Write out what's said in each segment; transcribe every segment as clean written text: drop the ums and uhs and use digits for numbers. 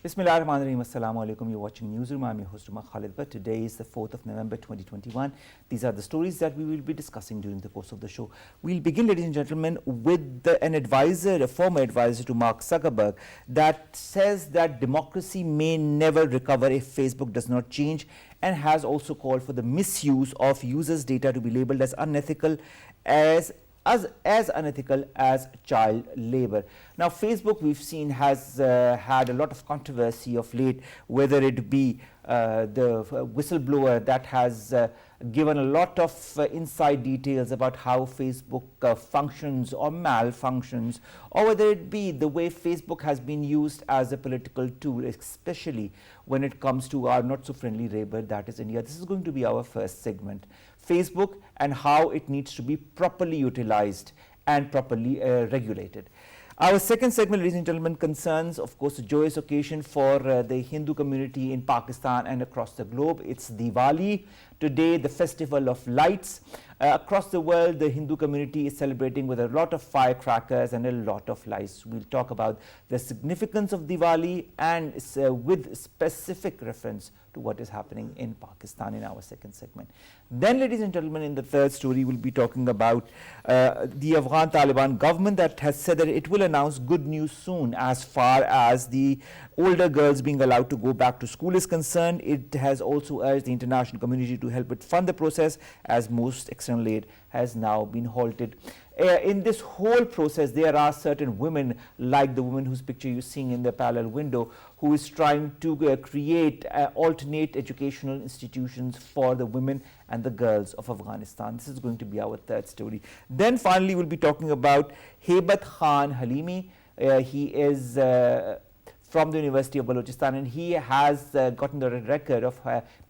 Bismillahirrahmanirrahim. Assalamu alaikum. You're watching Newsroom. I'm your host, Khalid. But today is the 4th of November 2021. These are the stories that we will be discussing during the course of the show. We'll begin, ladies and gentlemen, with an advisor, a former advisor to Mark Zuckerberg, that says that democracy may never recover if Facebook does not change, and has also called for the misuse of users' data to be labeled as unethical, as unethical as child labor. Now, Facebook, we've seen, has had a lot of controversy of late, whether it be the whistleblower that has given a lot of inside details about how Facebook functions or malfunctions, or whether it be the way Facebook has been used as a political tool, especially when it comes to our not so friendly neighbor, that is India. This is going to be our first segment. Facebook and how it needs to be properly utilized and properly regulated. Our second segment, ladies and gentlemen, concerns, of course, a joyous occasion for the Hindu community in Pakistan and across the globe. It's Diwali. Today, the festival of lights. Across the world, the Hindu community is celebrating with a lot of firecrackers and a lot of lights. We'll talk about the significance of Diwali and with specific reference to what is happening in Pakistan in our second segment. Then, ladies and gentlemen, in the third story, we'll be talking about the Afghan Taliban government that has said that it will announce good news soon as far as the older girls being allowed to go back to school is concerned. It has also urged the international community to help it fund the process, as most external aid has now been halted. In this whole process, there are certain women, like the woman whose picture you're seeing in the parallel window, who is trying to create alternate educational institutions for the women and the girls of Afghanistan. This is going to be our third story. Then finally, we'll be talking about Hebat Khan Halimi. He is from the University of Balochistan, and he has gotten the record of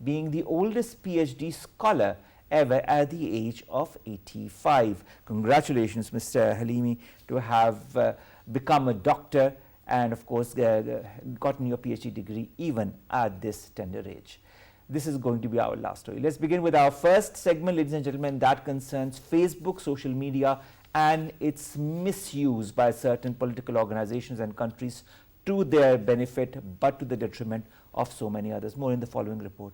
being the oldest PhD scholar ever at the age of 85. Congratulations, Mr. Halimi, to have become a doctor and, of course, gotten your PhD degree even at this tender age. This is going to be our last story. Let's begin with our first segment, ladies and gentlemen, that concerns Facebook, social media, and its misuse by certain political organizations and countries to their benefit, but to the detriment of so many others. More in the following report.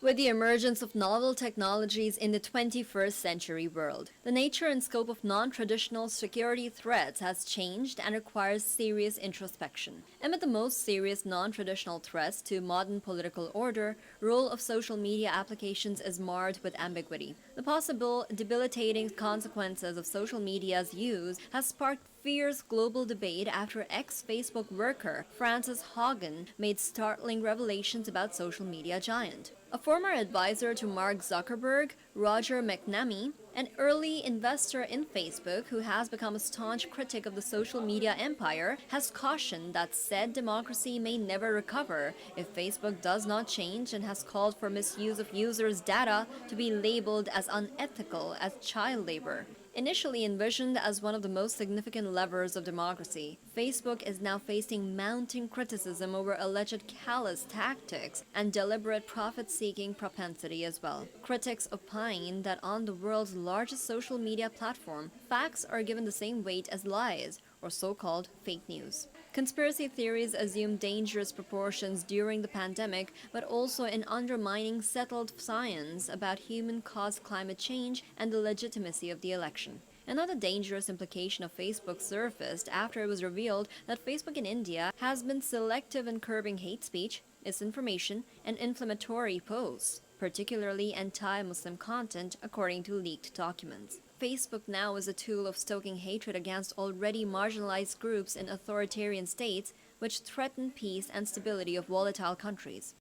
With the emergence of novel technologies in the 21st century world, the nature and scope of non-traditional security threats has changed and requires serious introspection. Amid the most serious non-traditional threats to modern political order, role of social media applications is marred with ambiguity. The possible debilitating consequences of social media's use has sparked fierce global debate after ex-Facebook worker Frances Haugen made startling revelations about social media giant. A former advisor to Mark Zuckerberg, Roger McNamee, an early investor in Facebook who has become a staunch critic of the social media empire, has cautioned that said democracy may never recover if Facebook does not change, and has called for misuse of users' data to be labeled as unethical as child labor. Initially envisioned as one of the most significant levers of democracy, Facebook is now facing mounting criticism over alleged callous tactics and deliberate profit-seeking propensity as well. Critics opine that on the world's largest social media platform, facts are given the same weight as lies, or so-called fake news. Conspiracy theories assume dangerous proportions during the pandemic, but also in undermining settled science about human-caused climate change and the legitimacy of the election. Another dangerous implication of Facebook surfaced after it was revealed that Facebook in India has been selective in curbing hate speech, misinformation, and inflammatory posts, particularly anti-Muslim content, according to leaked documents. Facebook now is a tool of stoking hatred against already marginalized groups in authoritarian states, which threaten peace and stability of volatile countries.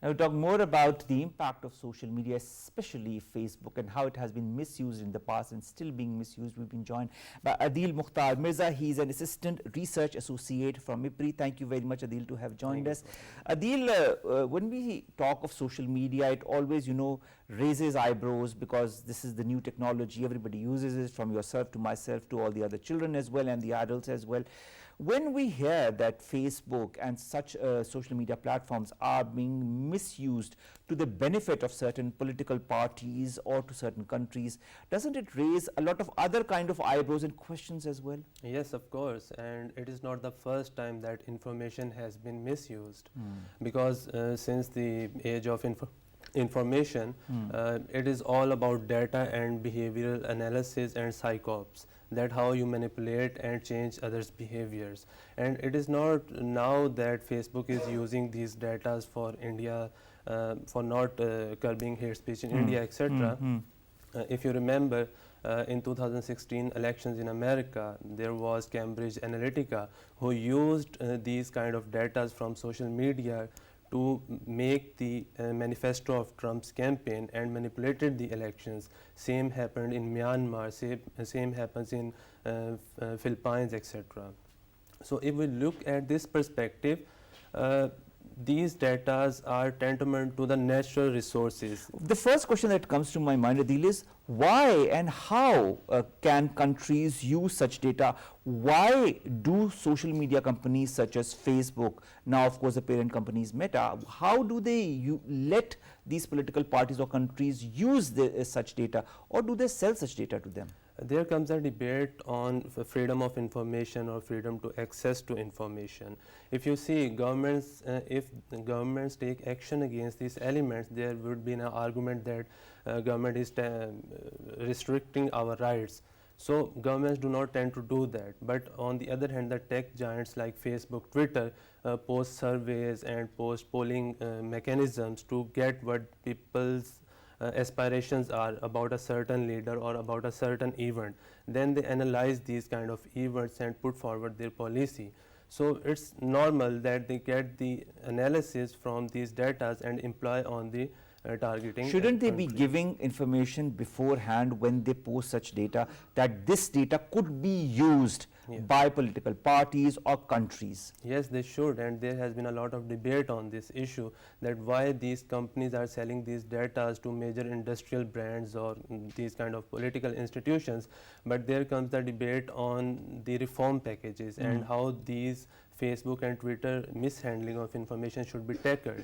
Now, we'll talk more about the impact of social media, especially Facebook, and how it has been misused in the past and still being misused. We've been joined by Adeel Mukhtar. Mirza, he's an assistant research associate from IPRI. Thank you very much, Adeel, to have joined us. Adeel, when we talk of social media, it always, raises eyebrows because this is the new technology, everybody uses it, from yourself to myself to all the other children as well and the adults as well. When we hear that Facebook and such social media platforms are being misused to the benefit of certain political parties or to certain countries, doesn't it raise a lot of other kind of eyebrows and questions as well? Yes, of course, and it is not the first time that information has been misused, because since the age of information, it is all about data and behavioral analysis and psychops, that how you manipulate and change others' behaviors. And it is not now that Facebook is using these data for India, for not curbing hate speech in India, etc. If you remember, in 2016 elections in America, there was Cambridge Analytica who used these kind of data from social media to make the manifesto of Trump's campaign and manipulated the elections. Same happened in Myanmar, same happens in Philippines, etc. So if we look at this perspective, these data are tantamount to the natural resources. The first question that comes to my mind, Adeel, is why and how can countries use such data? Why do social media companies such as Facebook, now of course the parent company is Meta, how do they let these political parties or countries use such data, or do they sell such data to them? There comes a debate on freedom of information or freedom to access to information. If you see governments, if governments take action against these elements, there would be an argument that government is restricting our rights. So governments do not tend to do that. But on the other hand, the tech giants like Facebook, Twitter post surveys and post polling mechanisms to get what people's aspirations are about a certain leader or about a certain event. Then they analyze these kind of events and put forward their policy. So it's normal that they get the analysis from these data and employ on the targeting. Shouldn't they be giving information beforehand when they post such data, that this data could be used by political parties or countries? Yes, they should, and there has been a lot of debate on this issue, that why these companies are selling these data to major industrial brands or these kind of political institutions. But there comes the debate on the reform packages and how these Facebook and Twitter mishandling of information should be tackled.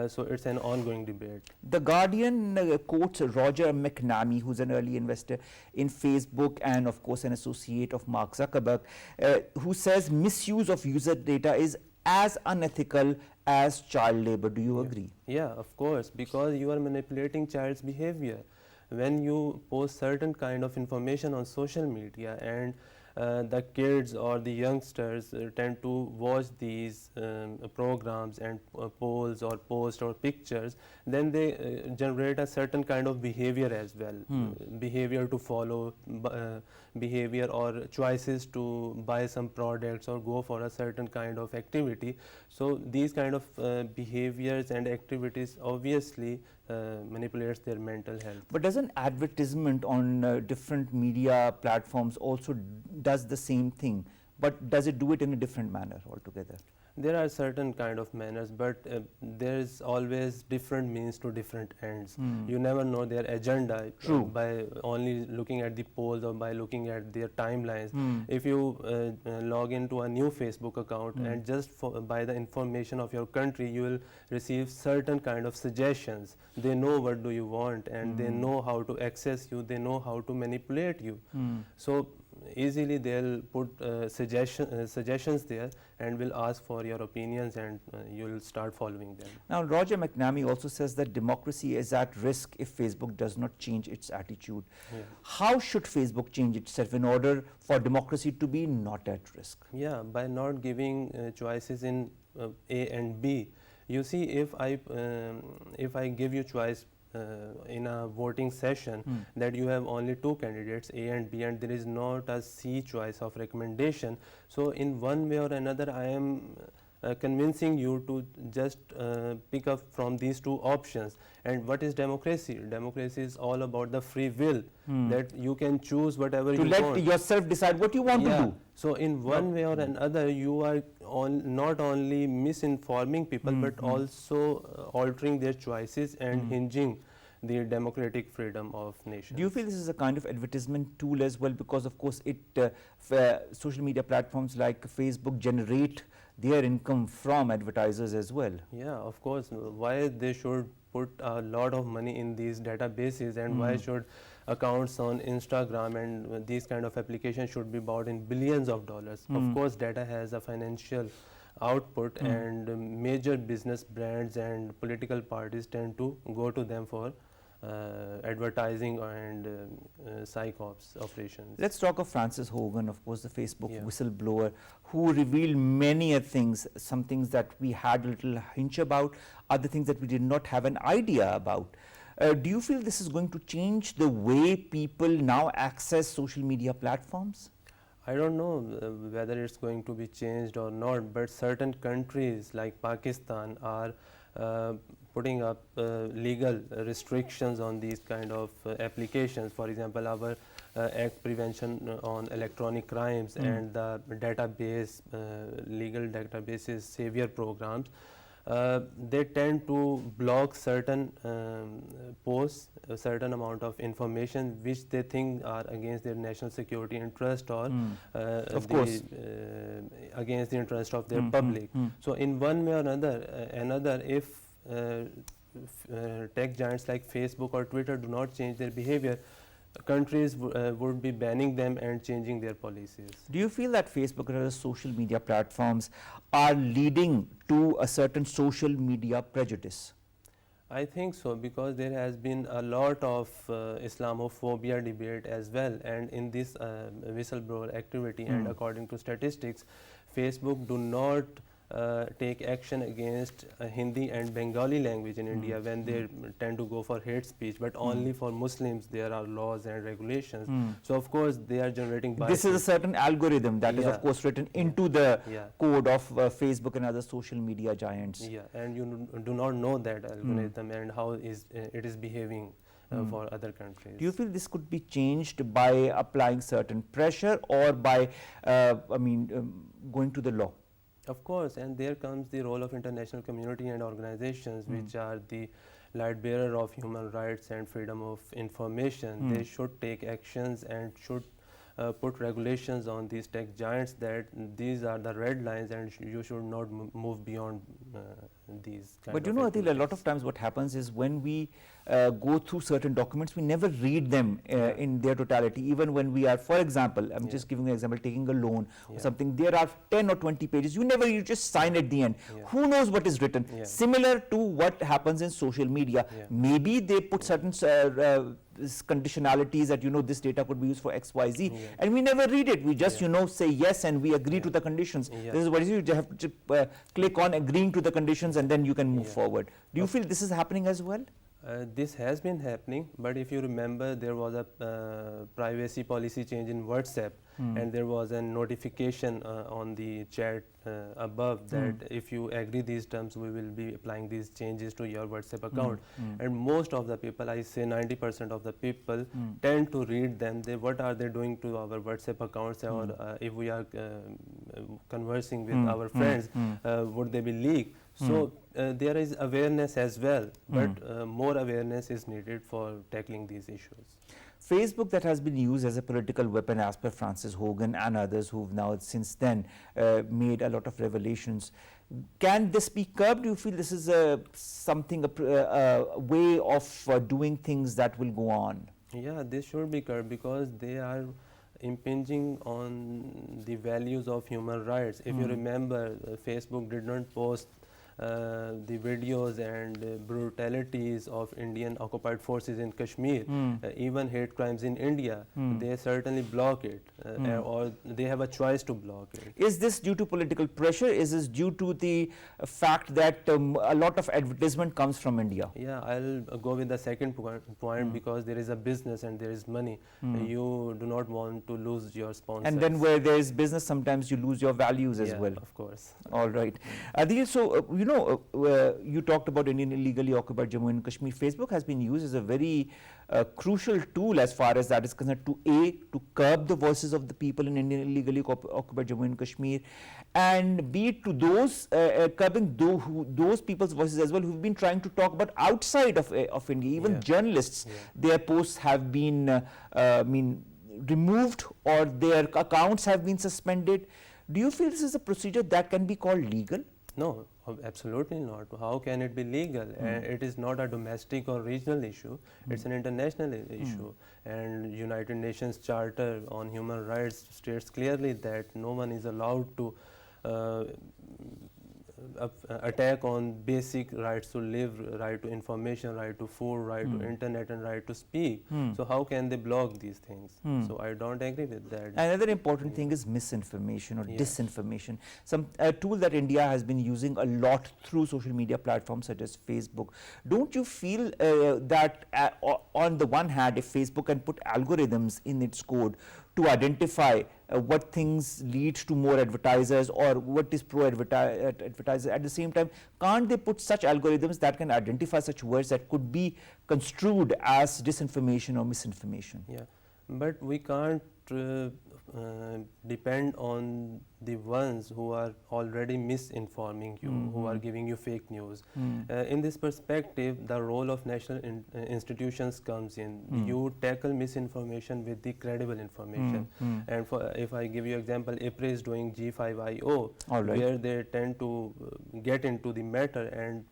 So it's an ongoing debate. The Guardian quotes Roger McNamee, who's an early investor in Facebook and of course an associate of Mark Zuckerberg, who says misuse of user data is as unethical as child labor. Do you agree? Yeah, of course, because you are manipulating child's behavior. When you post certain kind of information on social media and the kids or the youngsters tend to watch these programs and polls or posts or pictures, then they generate a certain kind of behavior as well, behavior to follow, behavior or choices to buy some products or go for a certain kind of activity. So these kind of behaviors and activities obviously manipulates their mental health. But doesn't advertisement on different media platforms also does the same thing, but does it do it in a different manner altogether? There are certain kind of manners, but there is always different means to different ends. You never know their agenda by only looking at the polls or by looking at their timelines. If you log into a new Facebook account and just by the information of your country, you will receive certain kind of suggestions. They know what do you want, and they know how to access you, they know how to manipulate you. So easily they'll put suggestions there and will ask for your opinions, and you'll start following them. Now, Roger McNamee also says that democracy is at risk if Facebook does not change its attitude. How should Facebook change itself in order for democracy to be not at risk? Yeah, by not giving choices in A and B. You see, if I give you choice in a voting session that you have only two candidates, A and B, and there is not a C choice of recommendation, so in one way or another I am convincing you to just pick up from these two options. And what is democracy? Democracy is all about the free will, that you can choose whatever you want. To let yourself decide what you want to do. So in one way or another, you are not only misinforming people, but also altering their choices and hinging the democratic freedom of nations. Do you feel this is a kind of advertisement tool as well, because of course social media platforms like Facebook generate their income from advertisers as well? Yeah, of course. Why they should put a lot of money in these databases, and why should accounts on Instagram and these kind of applications should be bought in billions of dollars? Of course, data has a financial output, and major business brands and political parties tend to go to them for advertising and psych-ops operations. Let's talk of Frances Hogan, of course, the Facebook Yeah. whistleblower, who revealed many things, some things that we had a little hunch about, other things that we did not have an idea about. Do you feel this is going to change the way people now access social media platforms? I don't know whether it's going to be changed or not, but certain countries like Pakistan are putting up legal restrictions on these kind of applications. For example, our Act Prevention on Electronic Crimes and the database, legal databases, savior programs, they tend to block certain posts, a certain amount of information which they think are against their national security interest or against the interest of their public. So in one way or another, if tech giants like Facebook or Twitter do not change their behavior, countries would be banning them and changing their policies. Do you feel that Facebook and other social media platforms are leading to a certain social media prejudice? I think so, because there has been a lot of Islamophobia debate as well, and in this whistleblower activity, and according to statistics, Facebook do not take action against Hindi and Bengali language in India when they tend to go for hate speech, but only for Muslims there are laws and regulations. So of course they are generating bias. This is a certain algorithm that is of course written into the code of Facebook and other social media giants. Yeah, and you do not know that algorithm and how it is behaving for other countries. Do you feel this could be changed by applying certain pressure or by going to the law? Of course, and there comes the role of international community and organizations which are the light bearer of human rights and freedom of information. They should take actions and should put regulations on these tech giants that these are the red lines and you should not move beyond these kind But of Adeel, a lot of times what happens is when we go through certain documents, we never read them in their totality. Even when we are, for example, I'm just giving you an example, taking a loan or something, there are 10 or 20 pages, you just sign at the end. Who knows what is written? Similar to what happens in social media. Maybe they put certain conditionalities that this data could be used for XYZ, and we never read it. We just say yes and we agree to the conditions. This is what it is. You have to click on agreeing to the conditions and then you can move forward. Do you feel this is happening as well? This has been happening, but if you remember, there was a privacy policy change in WhatsApp, and there was a notification on the chat above that if you agree these terms, we will be applying these changes to your WhatsApp account. And most of the people, I say 90% of the people, tend to read them. What are they doing to our WhatsApp accounts, or if we are conversing with our friends, would they be leaked? So there is awareness as well, but more awareness is needed for tackling these issues. Facebook that has been used as a political weapon as per Frances Hogan and others who've now since then made a lot of revelations. Can this be curbed? Do you feel this is a way of doing things that will go on? Yeah, this should be curbed because they are impinging on the values of human rights. If you remember, Facebook did not post the videos and brutalities of Indian occupied forces in Kashmir, even hate crimes in India, they certainly block it, or they have a choice to block it. Is this due to political pressure? Is this due to the fact that a lot of advertisement comes from India? Yeah, I'll go with the second point because there is a business and there is money. You do not want to lose your sponsors. And then where there is business, sometimes you lose your values as well. Of course. All right. Adeel, so you know, you talked about Indian illegally occupied Jammu and Kashmir. Facebook has been used as a very crucial tool as far as that is concerned to curb the voices of the people in Indian illegally occupied Jammu and Kashmir, and be it to those curbing those people's voices as well who've been trying to talk about outside of India. Even journalists, their posts have been removed or their accounts have been suspended. Do you feel this is a procedure that can be called legal? No, absolutely not. How can it be legal? It is not a domestic or regional issue. It's an international issue. And United Nations Charter on Human Rights states clearly that no one is allowed to attack on basic rights to live, right to information, right to food, right to internet, and right to speak. So how can they block these things? So I don't agree with that. Another important thing is misinformation or disinformation. A tool that India has been using a lot through social media platforms such as Facebook. Don't you feel that on the one hand, if Facebook can put algorithms in its code to identify what things lead to more advertisers or what is pro-advertiser, at the same time, can't they put such algorithms that can identify such words that could be construed as disinformation or misinformation? Yeah, but we can't depend on the ones who are already misinforming you, who are giving you fake news. In this perspective, the role of national institutions comes in. You tackle misinformation with the credible information. And if I give you example, IPRI is doing G5IO, where they tend to get into the matter and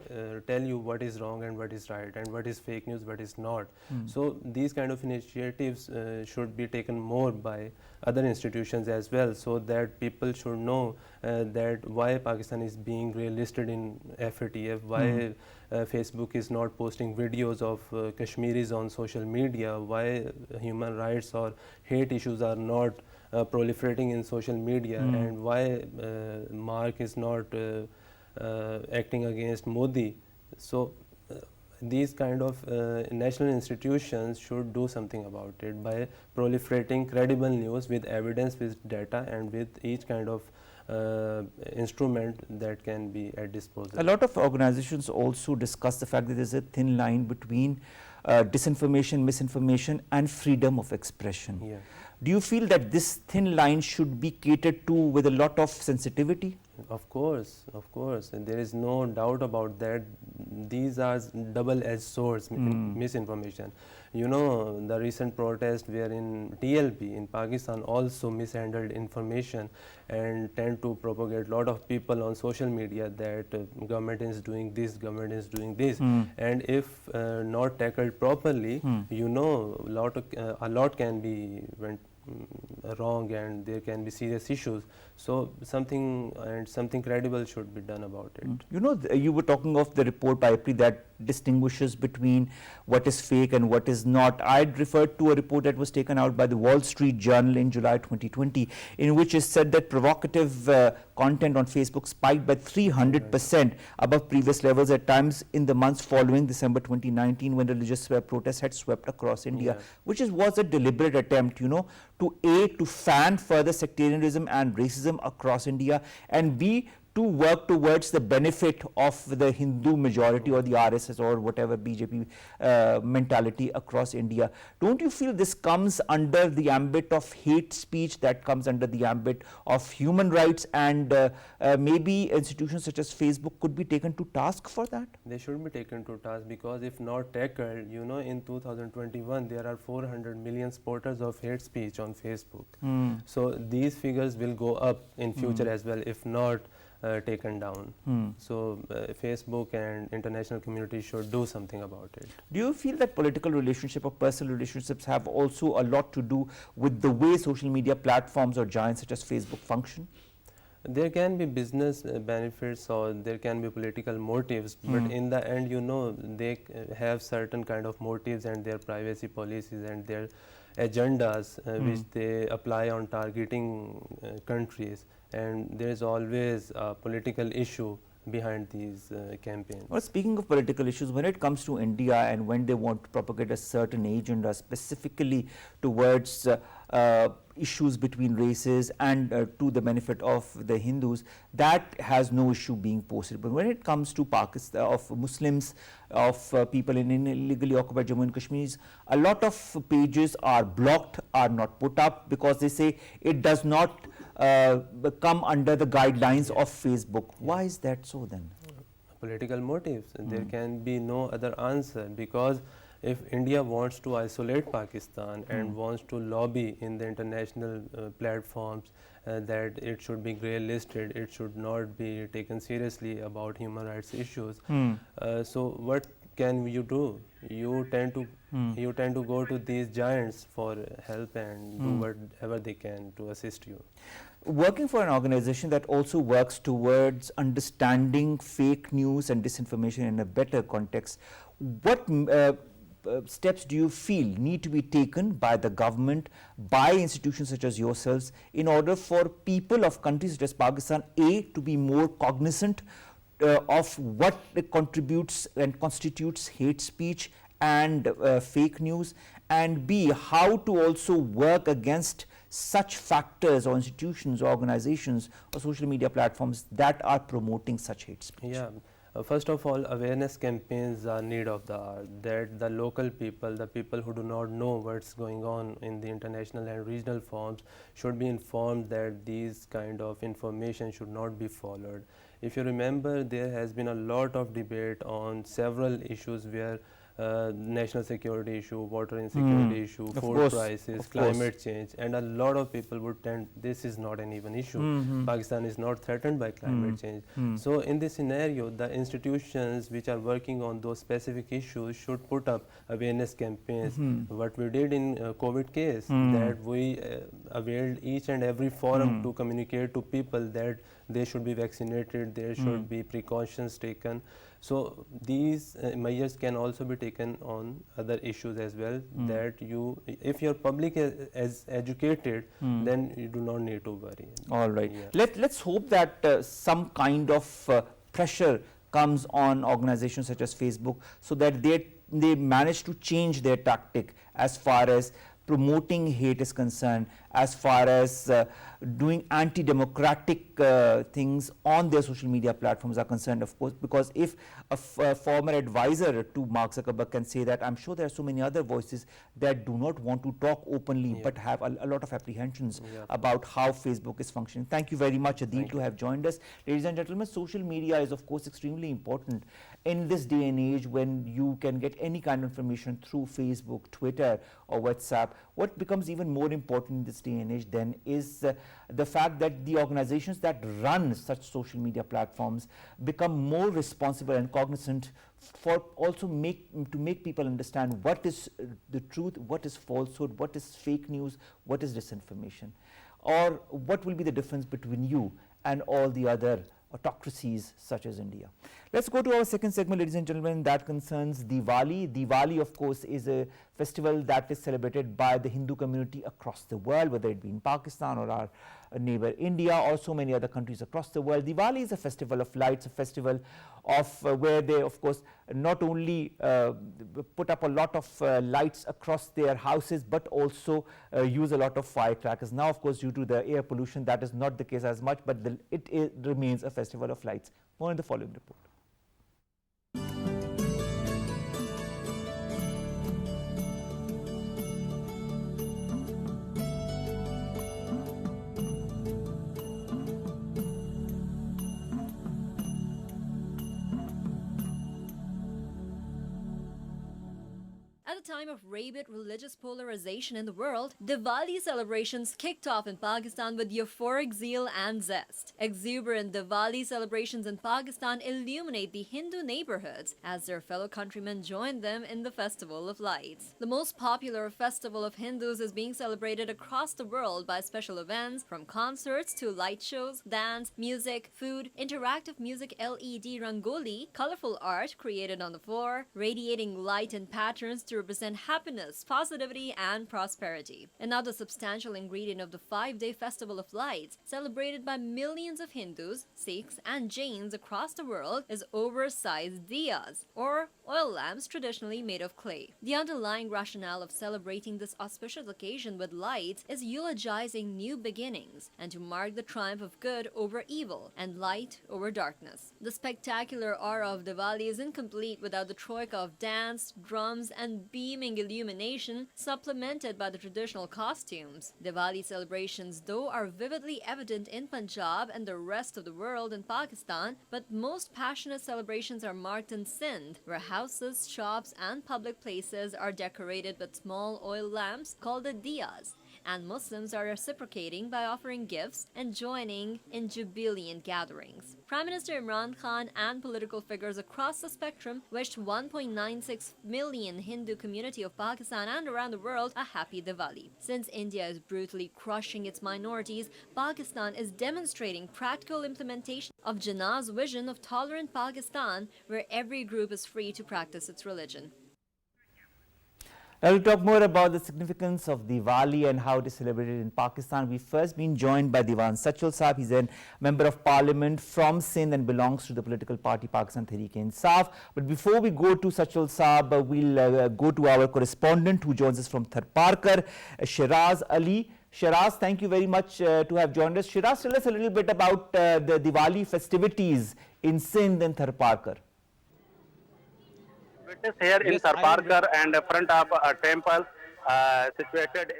tell you what is wrong and what is right, and what is fake news, what is not. So these kind of initiatives should be taken more by other institutions as well, so that people should know that why Pakistan is being listed in FATF, why Facebook is not posting videos of Kashmiris on social media, why human rights or hate issues are not proliferating in social media, and why Mark is not acting against Modi. So these kind of national institutions should do something about it by proliferating credible news with evidence, with data, and with each kind of instrument that can be at disposal. A lot of organizations also discuss the fact that there is a thin line between disinformation, misinformation, and freedom of expression. Yeah. Do you feel that this thin line should be catered to with a lot of sensitivity? Of course, and there is no doubt about that. These are double-edged swords, misinformation. You know, the recent protest wherein TLP in Pakistan also mishandled information and tend to propagate a lot of people on social media that government is doing this, government is doing this. And if not tackled properly, you know, a lot can be wrong and there can be serious issues. So something credible should be done about it. You know, you were talking of the report by IPRI that distinguishes between what is fake and what is not. I'd referred to a report that was taken out by the Wall Street Journal in July 2020, in which is said that provocative content on Facebook spiked by 300% above previous levels at times in the months following December 2019, when religious protests had swept across India, which was a deliberate attempt, you know, to fan further sectarianism and racism across India, and B, to work towards the benefit of the Hindu majority or the RSS or whatever BJP mentality across India. Don't you feel this comes under the ambit of hate speech, that comes under the ambit of human rights, and maybe institutions such as Facebook could be taken to task for that? They should be taken to task, because if not tackled, you know, in 2021 there are 400 million supporters of hate speech on Facebook. So these figures will go up in future as well if not taken down. So Facebook and international community should do something about it. Do you feel that political relationship or personal relationships have also a lot to do with the way social media platforms or giants such as Facebook function? There can be business benefits or there can be political motives, but in the end, you know, they have certain kind of motives and their privacy policies and their agendas which they apply on targeting countries, and there is always a political issue behind these campaigns. Well, speaking of political issues, when it comes to India and when they want to propagate a certain agenda specifically towards issues between races and to the benefit of the Hindus, that has no issue being posted. But when it comes to Pakistan, of Muslims, of people in illegally occupied Jammu and Kashmir, a lot of pages are blocked, are not put up because they say it does not come under the guidelines of Facebook. Why is that so then? Political motives. There can be no other answer, because if India wants to isolate Pakistan and wants to lobby in the international platforms that it should be grey listed, it should not be taken seriously about human rights issues. So what can you do? You tend to go to these giants for help and do whatever they can to assist you. Working for an organization that also works towards understanding fake news and disinformation in a better context, what steps do you feel need to be taken by the government, by institutions such as yourselves, in order for people of countries such as Pakistan, A, to be more cognizant of what contributes and constitutes hate speech and fake news, and B, how to also work against such factors or institutions or organizations or social media platforms that are promoting such hate speech? Yeah. First of all, awareness campaigns are need of the hour, that the local people, the people who do not know what's going on in the international and regional forums, should be informed that these kind of information should not be followed. If you remember, there has been a lot of debate on several issues where national security issue, water insecurity issue, food prices, climate change, and a lot of people would tend this is not an even issue. Pakistan is not threatened by climate change. So in this scenario, the institutions which are working on those specific issues should put up awareness campaigns. What we did in COVID case, that we availed each and every forum to communicate to people that they should be vaccinated, there should be precautions taken. So these measures can also be taken on other issues as well, that you, if your public is educated, then you do not need to worry. All right. Yeah. Let's hope that some kind of pressure comes on organizations such as Facebook, so that they manage to change their tactic as far as promoting hate is concerned, as far as doing anti-democratic things on their social media platforms are concerned, of course, because if a former advisor to Mark Zuckerberg can say that, I'm sure there are so many other voices that do not want to talk openly but have a lot of apprehensions about how Facebook is functioning. Thank you very much, Adeel, to have joined us. Ladies and gentlemen, social media is of course extremely important in this day and age when you can get any kind of information through Facebook, Twitter or WhatsApp. What becomes even more important in this day and age then is the fact that the organizations that run such social media platforms become more responsible and cognizant for also to make people understand what is the truth, what is falsehood, what is fake news, what is disinformation, or what will be the difference between you and all the other autocracies such as India. Let's go to our second segment, ladies and gentlemen, that concerns Diwali. Diwali, of course, is a festival that is celebrated by the Hindu community across the world, whether it be in Pakistan or our neighbor India or so many other countries across the world. Diwali is a festival of lights, a festival of where they, of course, not only put up a lot of lights across their houses, but also use a lot of firecrackers. Now, of course, due to the air pollution, that is not the case as much, but it remains a festival of lights. More in the following report. At the time of rabid religious polarization in the world, Diwali celebrations kicked off in Pakistan with euphoric zeal and zest. Exuberant Diwali celebrations in Pakistan illuminate the Hindu neighborhoods as their fellow countrymen join them in the Festival of Lights. The most popular festival of Hindus is being celebrated across the world by special events from concerts to light shows, dance, music, food, interactive music LED rangoli, colorful art created on the floor, radiating light and patterns to represent represent happiness, positivity, and prosperity. Another substantial ingredient of the 5-day Festival of Lights, celebrated by millions of Hindus, Sikhs, and Jains across the world, is oversized diyas, or oil lamps traditionally made of clay. The underlying rationale of celebrating this auspicious occasion with lights is eulogizing new beginnings and to mark the triumph of good over evil and light over darkness. The spectacular aura of Diwali is incomplete without the troika of dance, drums, and beaming illumination, supplemented by the traditional costumes. Diwali celebrations, though, are vividly evident in Punjab and the rest of the world in Pakistan, but most passionate celebrations are marked in Sindh, where houses, shops, and public places are decorated with small oil lamps called the diyas, and Muslims are reciprocating by offering gifts and joining in jubilant gatherings. Prime Minister Imran Khan and political figures across the spectrum wished 1.96 million Hindu community of Pakistan and around the world a happy Diwali. Since India is brutally crushing its minorities, Pakistan is demonstrating practical implementation of Jinnah's vision of tolerant Pakistan, where every group is free to practice its religion. Now we'll talk more about the significance of Diwali and how it is celebrated in Pakistan. We've first been joined by Dewan Sachal Saab. He's a member of parliament from Sindh and belongs to the political party Pakistan Tehreek-e-Insaf. But before we go to Sachal Saab, we'll go to our correspondent who joins us from Tharparkar, Sheeraz Ali. Sheeraz, thank you very much to have joined us. Sheeraz, tell us a little bit about the Diwali festivities in Sindh and Tharparkar. It is here in Tharparkar and front of a temple situated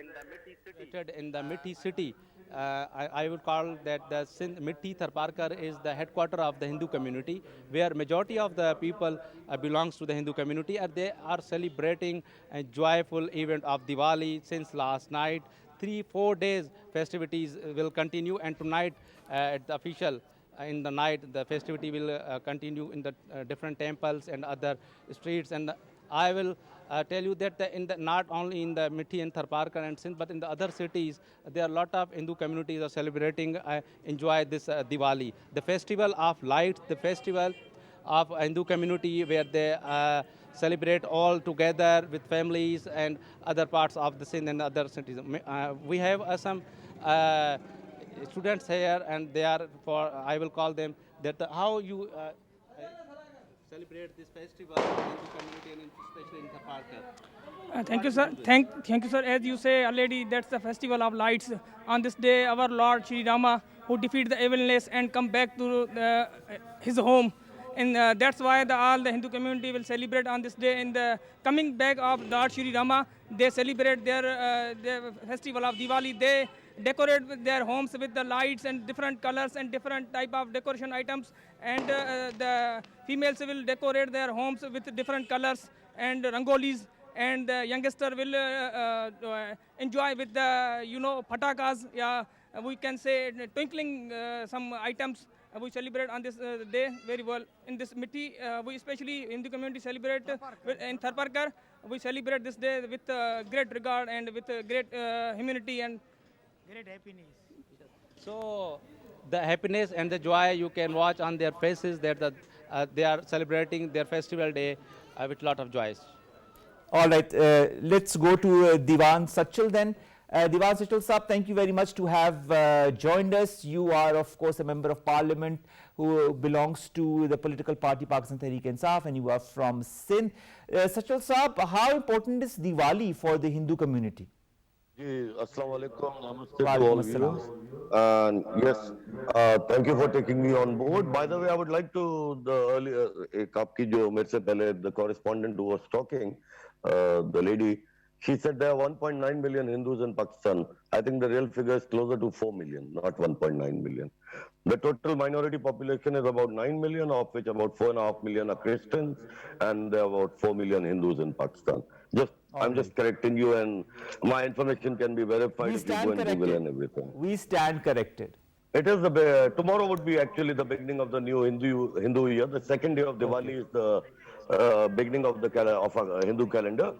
in the Mitti city. I would call that the Mitti Tharparkar is the headquarter of the Hindu community, where majority of the people belongs to the Hindu community, and they are celebrating a joyful event of Diwali since last night. 3-4 days festivities will continue, and tonight at the official in the night the festivity will continue in the different temples and other streets. And I will tell you that not only in the Mitti and Tharparkar and Sindh, but in the other cities, there are a lot of Hindu communities are celebrating, enjoy this Diwali. The festival of lights, the festival of Hindu community where they celebrate all together with families and other parts of the Sindh and other cities. We have some students here, and they are I will call them that how you celebrate this festival in the community and especially in Tharparkar. Thank you, sir. Thank you, sir. As you say already, that's the festival of lights. On this day, our Lord Shri Rama, who defeated the evilness and come back to his home. And that's why all the Hindu community will celebrate on this day. In the coming back of Lord Shri Rama, they celebrate their festival of Diwali. They decorate their homes with the lights and different colors and different type of decoration items. And the females will decorate their homes with different colors and rangolis. And the youngster will enjoy with the, patakas. Yeah, we can say twinkling some items. We celebrate on this day very well. In this Mitti, we especially in the community celebrate in Tharparkar. We celebrate this day with great regard and with great humanity and great happiness. So the happiness and the joy you can watch on their faces that they are celebrating their festival day with a lot of joys. All right, let's go to Dewan Sachal then. Dewan Sachal Saab, thank you very much to have joined us. You are, of course, a member of parliament who belongs to the political party Pakistan Tehreek-e-Insaf, and you are from Sindh. Sachal Saab, how important is Diwali for the Hindu community? Assalamu alaikum, namaste to all of you. And yes, thank you for taking me on board. By the way, I would like to, the correspondent who was talking, the lady, she said there are 1.9 million Hindus in Pakistan. I think the real figure is closer to 4 million, not 1.9 million. The total minority population is about 9 million, of which about 4.5 million are Christians, and there are about 4 million Hindus in Pakistan. I'm just correcting you, and my information can be verified if you go and Google and everything. We stand corrected. It is tomorrow would be actually the beginning of the new Hindu year. The second day of Diwali is the beginning of a Hindu calendar.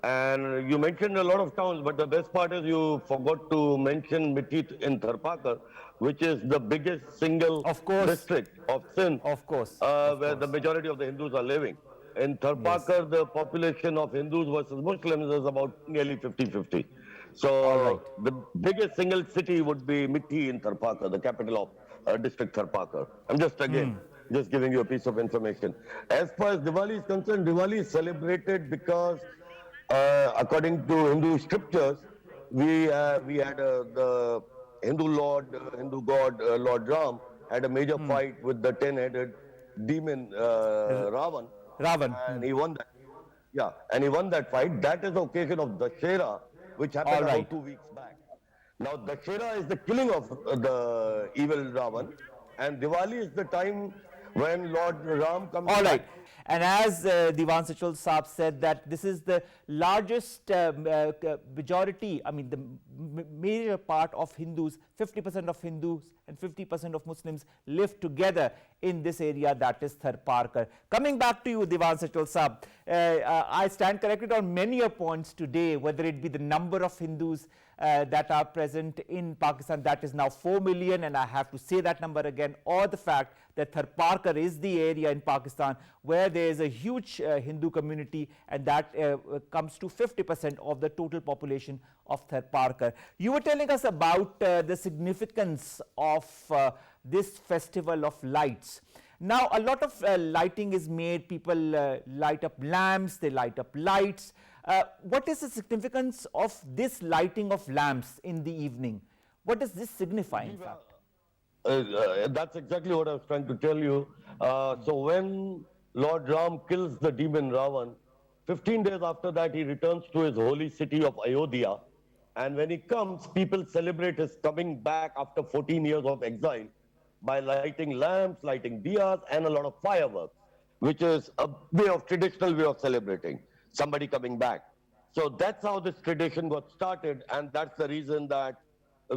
And you mentioned a lot of towns, but the best part is you forgot to mention Mitti in Tharparkar, which is the biggest single district of Sindh, where the majority of the Hindus are living. In Tharparkar, the population of Hindus versus Muslims is about nearly 50-50. So the biggest single city would be Mithi in Tharparkar, the capital of district Tharparkar. I'm just just giving you a piece of information. As far as Diwali is concerned, Diwali is celebrated because according to Hindu scriptures, we had the Hindu god Lord Ram had a major fight with the 10-headed demon Ravan. And he won that. Yeah, and he won that fight. That is the occasion of Dashera, which happened about 2 weeks back. Now, Dashera is the killing of the evil Ravan, and Diwali is the time when Lord Ram comes back. And as Dewan Sachal Saab said, that this is the largest majority, I mean the major part of Hindus, 50% of Hindus and 50% of Muslims live together in this area, that is Tharparkar. Coming back to you, Dewan Sachal Saab, I stand corrected on many points today, whether it be the number of Hindus that are present in Pakistan, that is now 4 million, and I have to say that number again, or the fact that Tharparkar is the area in Pakistan where there is a huge Hindu community, and that comes to 50% of the total population of Tharparkar. You were telling us about the significance of this festival of lights. Now, a lot of lighting is made, people light up lamps, they light up lights. What is the significance of this lighting of lamps in the evening? What does this signify, in fact? That's exactly what I was trying to tell you. So when Lord Ram kills the demon Ravan, 15 days after that, he returns to his holy city of Ayodhya. And when he comes, people celebrate his coming back after 14 years of exile by lighting lamps, lighting diyas, and a lot of fireworks, which is a traditional way of celebrating somebody coming back. So that's how this tradition got started, and that's the reason that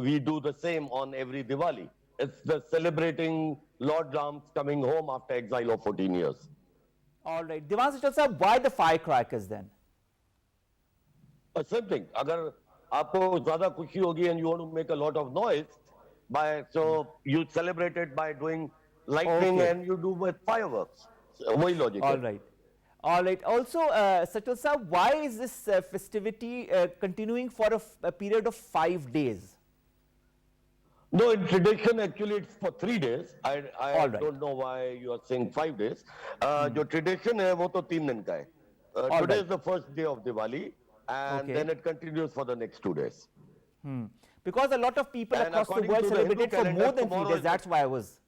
we do the same on every Diwali. It's the celebrating Lord Ram's coming home after exile of 14 years. All right. Dewan Sachal sir, why the firecrackers then? Same thing. Agar aapko zyada khushi hogi and you want to make a lot of noise, so you celebrate it by doing lightning and you do with fireworks. So, wahi logic. All right. All right. Also, Sachal sir, why is this festivity continuing for a period of 5 days? No, in tradition, actually, it's for 3 days. I don't know why you are saying 5 days. Your tradition hai, wo to 3 din ka hai. Today is the first day of Diwali, and then it continues for the next 2 days. Because a lot of people across the world celebrate it for more than 3 days. That's why I was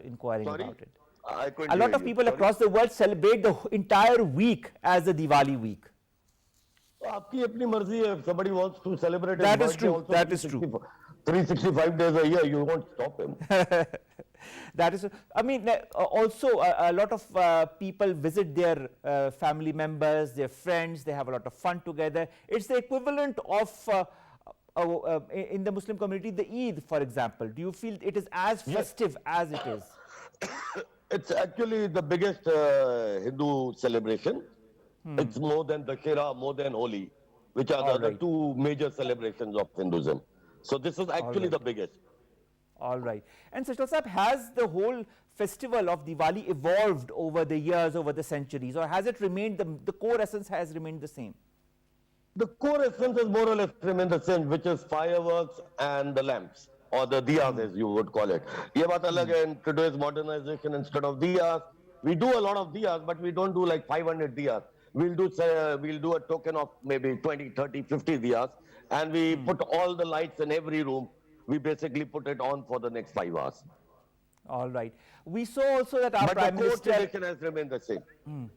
inquiring about it. A lot of people across the world celebrate the entire week as a Diwali week. Aapki apni marzi hai. If somebody wants to celebrate that is true. That is true. 365 days a year, you won't stop him. That is, I mean, also a lot of people visit their family members, their friends, they have a lot of fun together. It's the equivalent of, in the Muslim community, the Eid, for example. Do you feel it is as festive as it is? It's actually the biggest Hindu celebration. It's more than Dashera, more than Holi, which are the two major celebrations of Hinduism. So this is actually the biggest. All right. And Sachal Sahab, has the whole festival of Diwali evolved over the years, over the centuries, or has it remained, the core essence has remained the same? The core essence has more or less remained the same, which is fireworks and the lamps, or the diyas as you would call it. Ye baat alag hai, in today's modernization, instead of diyas, we do a lot of diyas, but we don't do like 500 diyas. We'll do a token of maybe 20, 30, 50 diyas, and we put all the lights in every room. We basically put it on for the next 5 hours. All right. We saw also that our Prime Minister... But the core tradition has remained the same.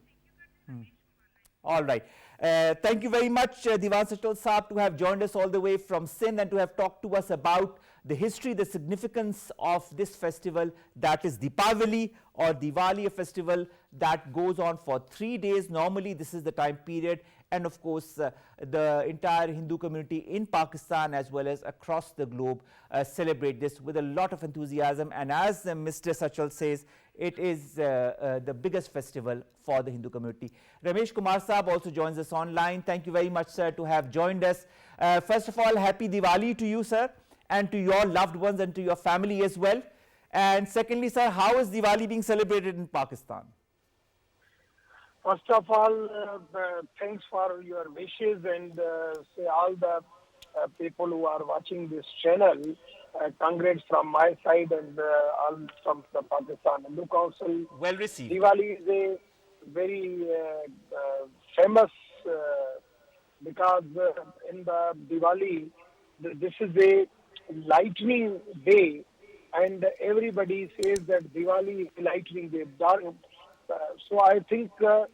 All right. Thank you very much, Dewan Sachal Saab, to have joined us all the way from Sindh and to have talked to us about the history, the significance of this festival, that is Deepavali or Diwali, a festival that goes on for 3 days. Normally, this is the time period. And of course, the entire Hindu community in Pakistan as well as across the globe celebrate this with a lot of enthusiasm. And as Mr. Sachal says, it is the biggest festival for the Hindu community. Ramesh Kumar Saab also joins us online. Thank you very much, sir, to have joined us. First of all, happy Diwali to you, sir, and to your loved ones and to your family as well. And secondly, sir, how is Diwali being celebrated in Pakistan? First of all, thanks for your wishes and say all the people who are watching this channel. Congrats from my side and all from the Pakistan Hindu Council. Well received. Diwali is a very famous because in the Diwali, this is a lightning day, and everybody says that Diwali is a lightning day. So I think the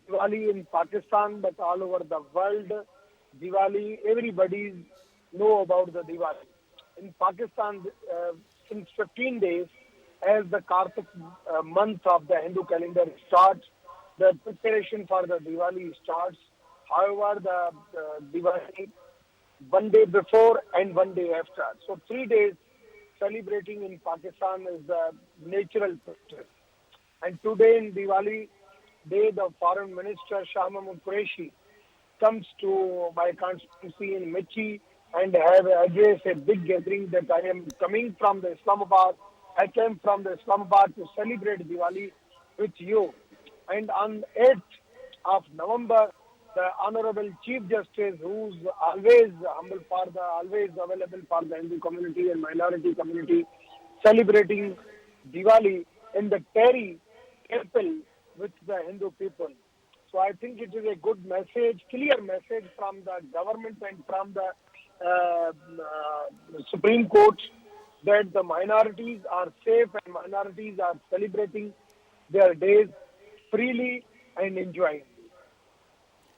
Diwali in Pakistan, but all over the world, Diwali, everybody know about the Diwali. In Pakistan, since 15 days, as the Kartik month of the Hindu calendar starts, the preparation for the Diwali starts. However, the Diwali, one day before and one day after. So 3 days celebrating in Pakistan is the natural practice. And today in Diwali day, the Foreign Minister Shah Mahmood Qureshi comes to my constituency in Michi and have addressed a big gathering that I am coming from the Islamabad. I came from the Islamabad to celebrate Diwali with you. And on 8th of November, the Honorable Chief Justice, who's always always available for the Hindu community and minority community, celebrating Diwali in the Dahri temple with the Hindu people. So I think it is a good message, clear message from the government and from the Supreme Court that the minorities are safe and minorities are celebrating their days freely and enjoying.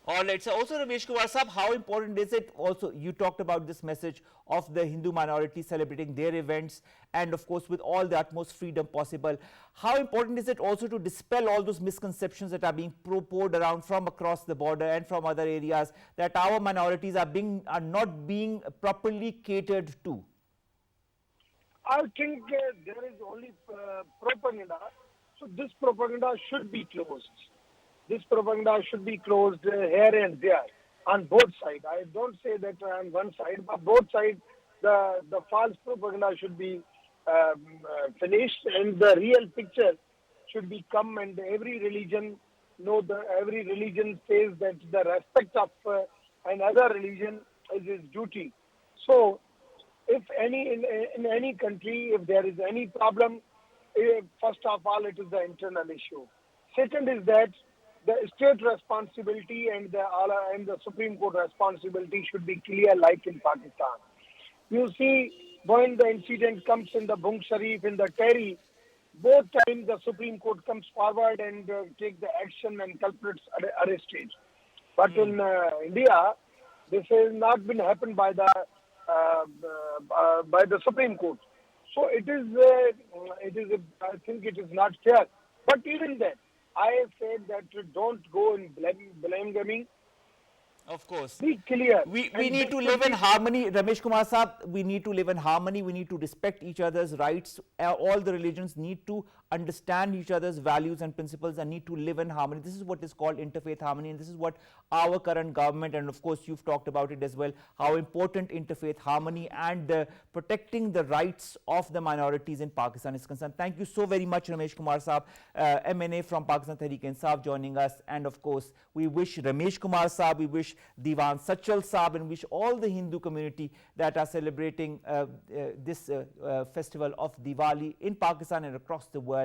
All right. So also, Ramesh Kumar Sahab, how important is it also, you talked about this message of the Hindu minority celebrating their events and of course with all the utmost freedom possible. How important is it also to dispel all those misconceptions that are being poured around from across the border and from other areas that our minorities are not being properly catered to? I think there is only propaganda. So this propaganda should be closed. This propaganda should be closed here and there on both sides. I don't say that on one side, but both sides, the false propaganda should be finished and the real picture should be come, and every religion every religion says that the respect of another religion is his duty. So if in any country, if there is any problem, first of all, it is the internal issue. Second is that the state responsibility and the Supreme Court responsibility should be clear, like in Pakistan. You see, when the incident comes in the Bung Sharif, in the Dahri, both times the Supreme Court comes forward and take the action and culprits arrested. But in India, this has not been happened by the Supreme Court. So it is. I think it is not fair. But even then, I have said that don't go in blame gaming. Of course. Be clear. We need to live in harmony, Ramesh Kumar Sahab. We need to live in harmony. We need to respect each other's rights. All the religions need to understand each other's values and principles and need to live in harmony. This is what is called interfaith harmony, and this is what our current government, and of course you've talked about it as well, how important interfaith harmony and protecting the rights of the minorities in Pakistan is concerned. Thank you so very much, Ramesh Kumar Sahab, MNA from Pakistan Tehreek-e-Insaf, joining us. And of course, we wish Ramesh Kumar Sahab, we wish Dewan Sachal Sahab, and wish all the Hindu community that are celebrating this festival of Diwali in Pakistan and across the world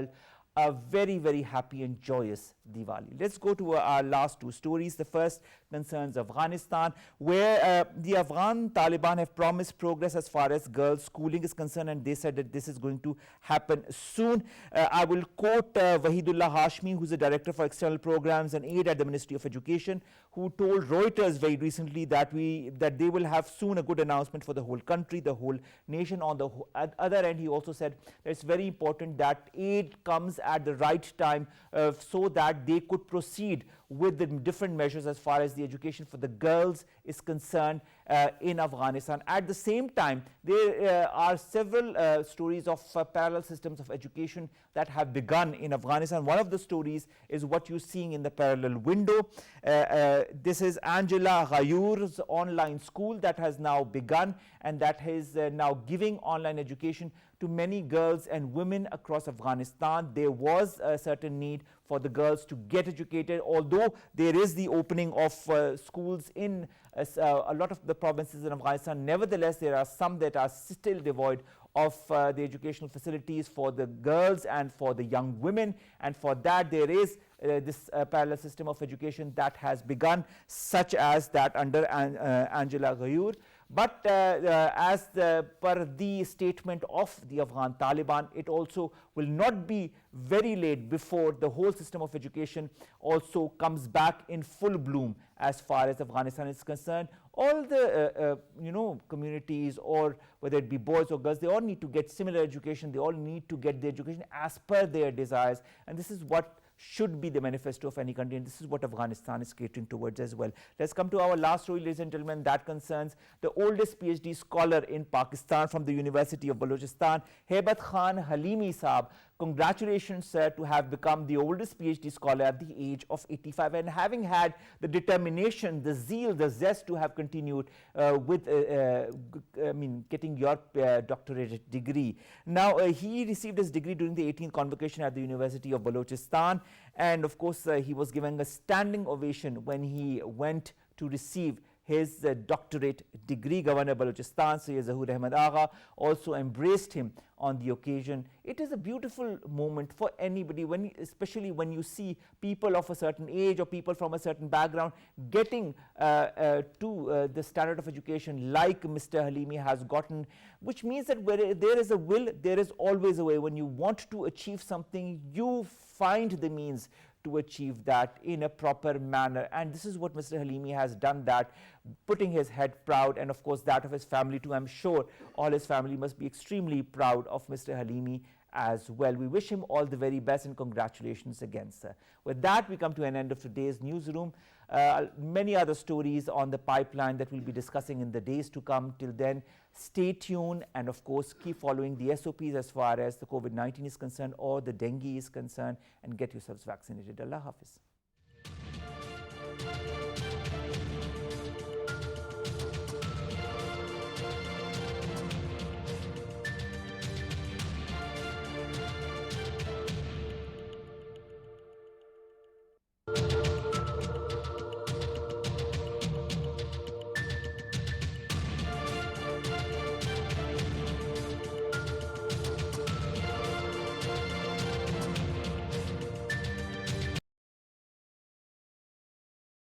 a very, very happy and joyous Diwali. Let's go to our last two stories. The first concerns Afghanistan, where the Afghan Taliban have promised progress as far as girls' schooling is concerned, and they said that this is going to happen soon. I will quote Wahidullah Hashmi, who's the Director for External Programs and Aid at the Ministry of Education, who told Reuters very recently that they will have soon a good announcement for the whole country, the whole nation. On the other end, he also said that it's very important that aid comes at the right time so that they could proceed with the different measures as far as the education for the girls is concerned in Afghanistan. At the same time, there are several stories of parallel systems of education that have begun in Afghanistan. One of the stories is what you're seeing in the parallel window. This is Angela Ghayour's online school that has now begun, and that is now giving online education to many girls and women across Afghanistan. There was a certain need for the girls to get educated, although there is the opening of schools in a lot of the provinces in Afghanistan. Nevertheless, there are some that are still devoid of the educational facilities for the girls and for the young women, and for that there is this parallel system of education that has begun, such as that under Angela Ghayour. But as per the statement of the Afghan Taliban, it also will not be very late before the whole system of education also comes back in full bloom as far as Afghanistan is concerned. All the communities, or whether it be boys or girls, they all need to get similar education. They all need to get the education as per their desires, and this is what should be the manifesto of any country, and this is what Afghanistan is catering towards as well. Let's come to our last story, ladies and gentlemen. That concerns the oldest PhD scholar in Pakistan from the University of Balochistan, Hebat Khan Halimi Saab. Congratulations to have become the oldest PhD scholar at the age of 85, and having had the determination, the zeal, the zest to have continued with getting your doctorate degree. Now, he received his degree during the 18th convocation at the University of Balochistan, and of course he was given a standing ovation when he went to receive his doctorate degree. Governor Balochistan, Syed Zahoor Ahmed Agha, also embraced him on the occasion. It is a beautiful moment for anybody, especially when you see people of a certain age or people from a certain background getting to the standard of education like Mr. Halimi has gotten, which means that where there is a will, there is always a way. When you want to achieve something, you find the means to achieve that in a proper manner, and this is what Mr. Halimi has done, that putting his head proud, and of course that of his family too. I'm sure all his family must be extremely proud of Mr. Halimi as well. We wish him all the very best and congratulations again, sir. With that, we come to an end of today's newsroom. Many other stories on the pipeline that we'll be discussing in the days to come. Till then, stay tuned, and of course keep following the SOPs as far as the COVID-19 is concerned or the dengue is concerned, and get yourselves vaccinated. Allah Hafiz.